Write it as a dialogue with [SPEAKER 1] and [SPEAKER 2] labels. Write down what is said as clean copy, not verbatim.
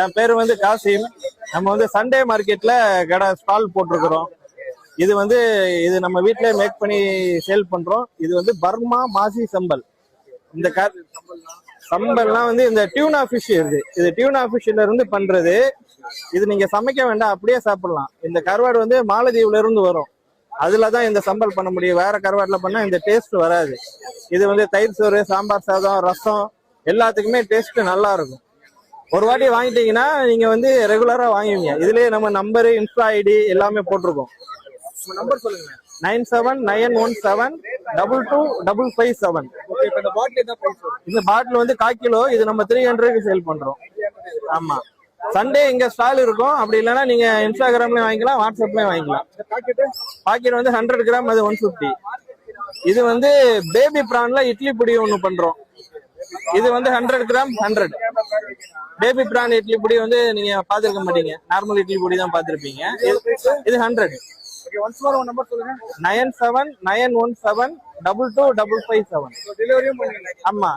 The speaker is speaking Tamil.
[SPEAKER 1] என் பேரு வந்து காசிம். நம்ம வந்து சண்டே மார்க்கெட்ல கடை ஸ்டால் போட்டிருக்கிறோம். இது நம்ம வீட்லயே மேக் பண்ணி சேல் பண்றோம். இது வந்து பர்மா மாசி சம்பல். இந்த சம்பல்லாம் வந்து இந்த டியூனா ஃபிஷ் இருக்கு. இது டியூனா ஃபிஷ்ல இருந்து பண்றது. இது நீங்க சமைக்க வேண்டாம், அப்படியே சாப்பிடலாம். இந்த கருவாடு வந்து மாலத்தீவுல இருந்து வரும். அதுலதான் இந்த சம்பல் பண்ண முடியும். வேற கருவாடுல பண்ணா இந்த டேஸ்ட் வராது. இது வந்து தயிர் சோறு, சாம்பார் சாதம், ரசம் எல்லாத்துக்குமே டேஸ்ட் நல்லா இருக்கும். ஒரு வாட்டி வாங்கிட்டீங்கன்னா நீங்க வந்து ரெகுலரா வாங்குவீங்க. இதுலயே நம்ம நம்பரு, இன்ஸ்டா ஐடி எல்லாமே போட்டிருக்கோம்.
[SPEAKER 2] நம்பர் சொல்லுங்க.
[SPEAKER 1] 9791722557. இந்த பாட்டில் வந்து 1/4 கிலோ. இது நம்ம 300க்கு சேல் பண்றோம். ஆமா, சண்டே இங்க ஸ்டால் இருக்கும். அப்படி இல்லைன்னா நீங்க இன்ஸ்டாகிராம்லயும் வாங்கிக்கலாம், வாட்ஸ்அப்லயும் வாங்கிக்கலாம். பாக்கெட் வந்து 100 கிராம், அது 150. இது வந்து பேபி பிரான்ல இட்லி பொடி ஒண்ணு பண்றோம். இது வந்து 100 கிராம் 100. பேபி பிரான் இட்லி பொடி வந்து நீங்க பாத்துருக்க மாட்டீங்க. நார்மல் இட்லி பொடி தான் பாத்திருப்பீங்க. இது 100. 9791722557. ஆமா.